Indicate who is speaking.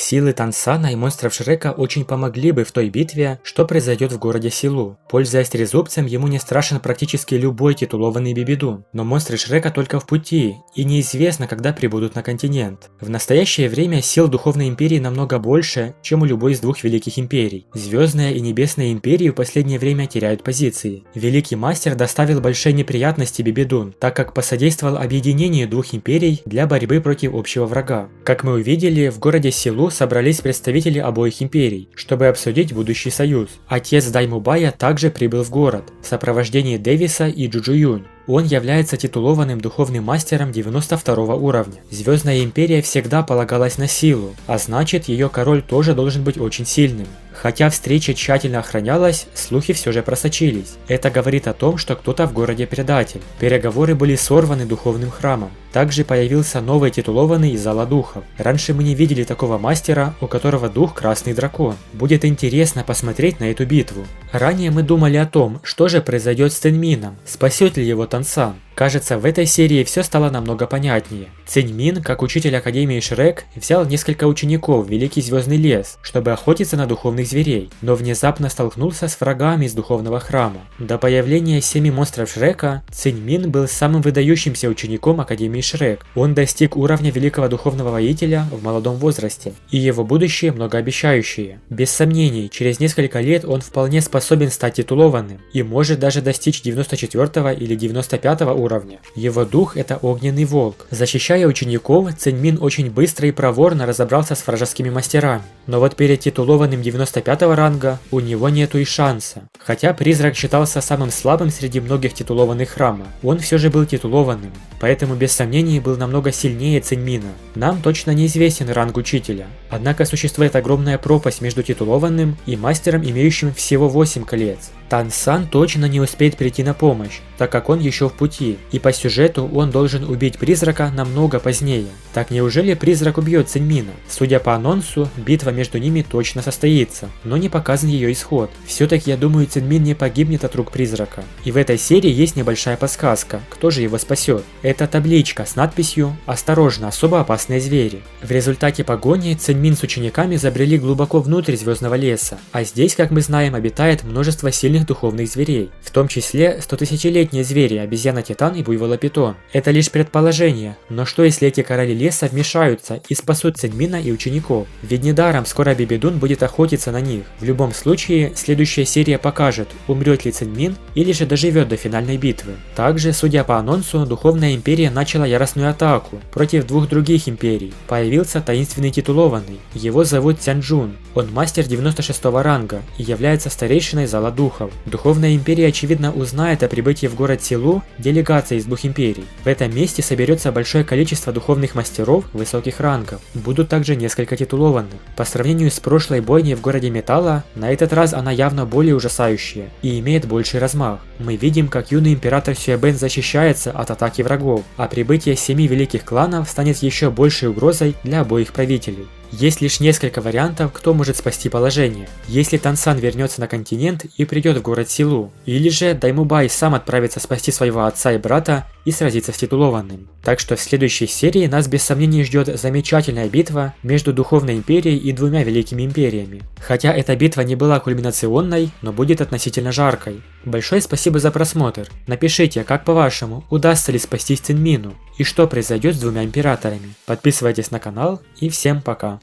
Speaker 1: Силы Тансана и монстров Шрека очень помогли бы в той битве, что произойдет в городе Силу. Пользуясь трезубцем, ему не страшен практически любой титулованный Бибидун, но монстры Шрека только в пути, и неизвестно, когда прибудут на континент. В настоящее время сил Духовной Империи намного больше, чем у любой из двух великих империй. Звездная и Небесная Империи в последнее время теряют позиции. Великий Мастер доставил большие неприятности Бибидун, так как посодействовал объединению двух империй для борьбы против общего врага. Как мы увидели, в городе Силу собрались представители обоих империй, чтобы обсудить будущий союз. Отец Даймубая также прибыл в город в сопровождении Дэвиса и Джуджу Юнь. Он является титулованным духовным мастером 92 уровня. Звездная империя всегда полагалась на силу, а значит, ее король тоже должен быть очень сильным. Хотя встреча тщательно охранялась, слухи все же просочились. Это говорит о том, что кто-то в городе предатель. Переговоры были сорваны духовным храмом. Также появился новый титулованный из Зала Духов. Раньше мы не видели такого мастера, у которого дух Красный Дракон. Будет интересно посмотреть на эту битву. Ранее мы думали о том, что же произойдет с Циньмином, спасет ли его Тансан. Кажется, в этой серии все стало намного понятнее. Циньмин, как учитель Академии Шрек, взял несколько учеников в Великий Звездный Лес, чтобы охотиться на духовных зверей, но внезапно столкнулся с врагами из Духовного Храма. До появления 7 монстров Шрека, Циньмин был самым выдающимся учеником Академии Шрек. Он достиг уровня Великого Духовного Воителя в молодом возрасте, и его будущее многообещающее. Без сомнений, через несколько лет он вполне способен стать титулованным, и может даже достичь 94 или 95 уровня. Его дух – это огненный волк. Защищая учеников, Циньмин очень быстро и проворно разобрался с вражескими мастерами. Но вот перед титулованным 95 ранга у него нету и шанса. Хотя призрак считался самым слабым среди многих титулованных храма, он все же был титулованным, поэтому без сомнений был намного сильнее Циньмина. Нам точно неизвестен ранг учителя, однако существует огромная пропасть между титулованным и мастером, имеющим всего 8 колец. Тансан точно не успеет прийти на помощь, так как он еще в пути, и по сюжету он должен убить призрака намного позднее. Так неужели призрак убьет Циньмина? Судя по анонсу, битва между ними точно состоится, но не показан ее исход. Все-таки я думаю, Циньмин не погибнет от рук призрака. И в этой серии есть небольшая подсказка, кто же его спасет. Это табличка с надписью «Осторожно, особо опасные звери». В результате погони Циньмин с учениками забрели глубоко внутрь Звездного леса, а здесь, как мы знаем, обитает множество сильных духовных зверей, в том числе 100-тысячелетние звери, обезьяна-титан и буйвола-питон. Это лишь предположение, но что если эти короли леса вмешаются и спасут Циньмина и учеников? Ведь недаром скоро Бибидун будет охотиться на них. В любом случае, следующая серия покажет, умрет ли Циньмин или же доживет до финальной битвы. Также, судя по анонсу, Духовная Империя начала яростную атаку против двух других империй. Появился таинственный титулованный, его зовут Цянджун. Он мастер 96 ранга и является старейшиной Зала Духов. Духовная Империя очевидно узнает о прибытии в город Силу делегации из двух империй. В этом месте соберется большое количество духовных мастеров высоких рангов. Будут также несколько титулованных. По сравнению с прошлой бойней в городе Металла, на этот раз она явно более ужасающая и имеет больший размах. Мы видим, как юный император Сюэбэн защищается от атаки врагов, а прибытие 7 великих кланов станет еще большей угрозой для обоих правителей. Есть лишь несколько вариантов, кто может спасти положение. Если Тансан вернется на континент и придет в город Силу, или же Даймубай сам отправится спасти своего отца и брата и сразиться с титулованным. Так что в следующей серии нас без сомнений ждет замечательная битва между Духовной Империей и двумя великими империями. Хотя эта битва не была кульминационной, но будет относительно жаркой. Большое спасибо за просмотр. Напишите, как по-вашему, удастся ли спасти Циньмину и что произойдет с двумя императорами. Подписывайтесь на канал и всем пока.